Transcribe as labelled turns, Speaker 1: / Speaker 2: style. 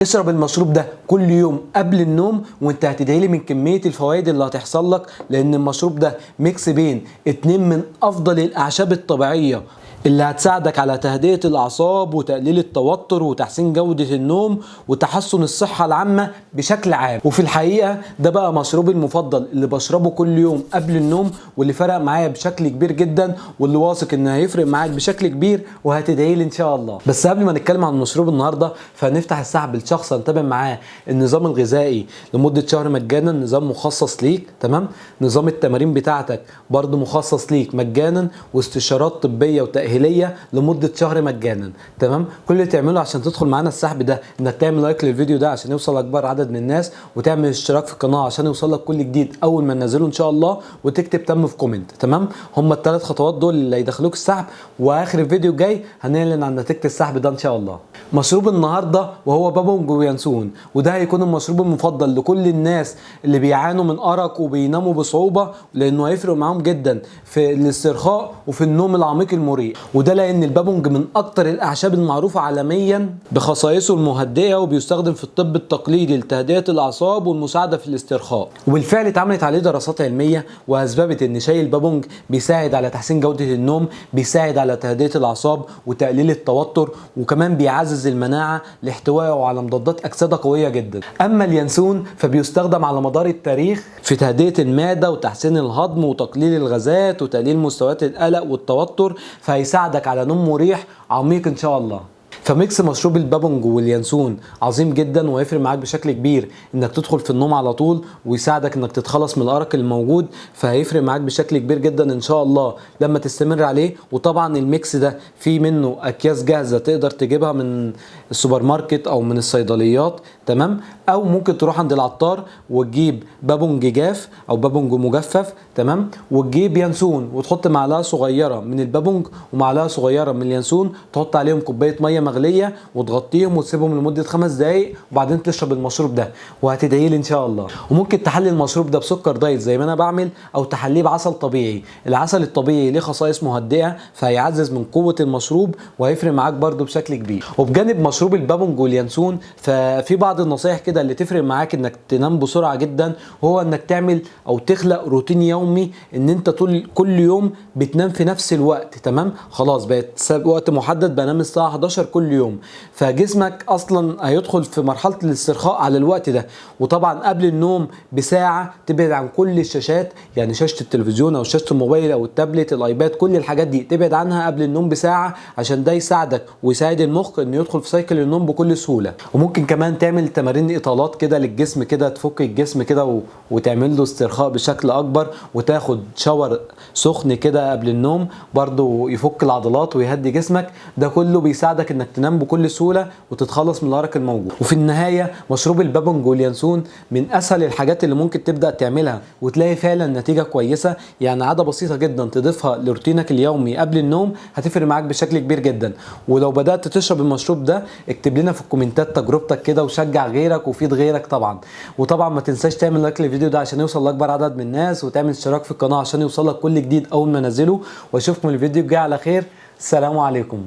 Speaker 1: اشرب المشروب ده كل يوم قبل النوم وانت هتدعيلي من كمية الفوائد اللي هتحصل لك، لان المشروب ده ميكس بين اتنين من افضل الاعشاب الطبيعية اللي هتساعدك على تهدئة الاعصاب وتقليل التوتر وتحسين جودة النوم وتحسن الصحة العامة بشكل عام. وفي الحقيقة ده بقى مشروبي المفضل اللي بشربه كل يوم قبل النوم، واللي فرق معايا بشكل كبير جدا، واللي واثق انه هيفرق معاك بشكل كبير وهتدعيلي ان شاء الله. بس قبل ما نتكلم عن المشروب النهارده فهنفتح السحب لشخص هنتابع معاه النظام الغذائي لمدة شهر مجانا، نظام مخصص ليك. تمام؟ نظام التمارين بتاعتك برضو مخصص ليك مجانا، واستشارات طبية وتأهيلية لمدة شهر مجانا. تمام؟ كل اللي تعمله عشان تدخل معانا السحب ده انك تعمل لايك للفيديو ده عشان يوصل اكبر عدد من الناس، وتعمل اشتراك في القناة عشان يوصل لك كل جديد اول ما ننزله ان شاء الله، وتكتب تم في كومنت. تمام؟ هم الثلاث خطوات دول اللي هيدخلوك السحب، واخر الفيديو الجاي هنعلن عن نتيجة السحب ده ان شاء الله. مشروب النهارده وهو بابونج وينسون، وده هيكون المشروب المفضل لكل الناس اللي بيعانوا من ارق وبيناموا بصعوبه، لانه هيفرق معاهم جدا في الاسترخاء وفي النوم العميق المريح. وده لان البابونج من اكتر الاعشاب المعروفه عالميا بخصائصه المهدئه، وبيستخدم في الطب التقليدي لتهدئه الاعصاب والمساعده في الاسترخاء. وبالفعل اتعملت عليه دراسات علميه واثبتت ان شاي البابونج بيساعد على تحسين جوده النوم، بيساعد على تهدئه الاعصاب وتقليل التوتر، وكمان بيعزز المناعه لاحتوائه على مضادات اكسده قويه جدا. اما اليانسون فبيستخدم على مدار التاريخ في تهدئه المعده وتحسين الهضم وتقليل الغازات وتقليل مستويات القلق والتوتر، فهيساعدك على نوم مريح عميق ان شاء الله. فميكس مشروب البابونج واليانسون عظيم جدا، وهيفرق معاك بشكل كبير انك تدخل في النوم على طول، ويساعدك انك تتخلص من الارق الموجود. فهيفرق معاك بشكل كبير جدا ان شاء الله لما تستمر عليه. وطبعا الميكس ده فيه منه اكياس جاهزه تقدر تجيبها من السوبر ماركت او من الصيدليات. تمام؟ او ممكن تروح عند العطار وتجيب بابونج جاف او بابونج مجفف. تمام؟ وتجيب ينسون وتحط معلقه صغيره من البابونج ومعلقه صغيره من اليانسون، تحط عليهم كوبايه ميه مغليه وتغطيهم وتسيبهم لمده 5 دقائق، وبعدين تشرب المشروب ده وهتدعي لي ان شاء الله. وممكن تحلي المشروب ده بسكر دايت زي ما انا بعمل، او تحليه بعسل طبيعي. العسل الطبيعي ليه خصائص مهدئه فهيعزز من قوه المشروب وهيفرق معاك برده بشكل كبير. وبجانب مشروب البابونج واليانسون ففي بعض النصايح كده اللي تفرق معاك انك تنام بسرعه جدا، وهو انك تعمل او تخلق روتين يومي ان انت كل يوم بتنام في نفس الوقت. تمام؟ خلاص بقت وقت محدد، بنام الساعه 11 كل يوم، فجسمك اصلا هيدخل في مرحله الاسترخاء على الوقت ده. وطبعا قبل النوم بساعه تبعد عن كل الشاشات، يعني شاشه التلفزيون او شاشه الموبايل او التابلت الايباد، كل الحاجات دي تبعد عنها قبل النوم بساعه، عشان ده يساعدك ويساعد المخ انه يدخل في سايكل النوم بكل سهوله. وممكن كمان تعمل تمارين اطالات كده للجسم، كده تفك الجسم كده وتعمل له استرخاء بشكل اكبر، وتاخد شاور سخن كده قبل النوم برضو يفك العضلات ويهدي جسمك. ده كله بيساعدك انك تنام بكل سهوله وتتخلص من الارق الموجود. وفي النهايه مشروب البابونج واليانسون من اسهل الحاجات اللي ممكن تبدا تعملها وتلاقي فعلا نتيجه كويسه. يعني عاده بسيطه جدا تضيفها لروتينك اليومي قبل النوم هتفرق معاك بشكل كبير جدا. ولو بدات تشرب المشروب ده اكتب لنا في الكومنتات تجربتك كده وشجع غيرك وفيد غيرك طبعا. وطبعا ما تنساش تعمل لايك للفيديو ده عشان يوصل لاكبر عدد من الناس، وتعمل اشتراك في القناه عشان يوصلك كل جديد اول ما انزله. واشوفكم الفيديو الجاي على خير. السلام عليكم.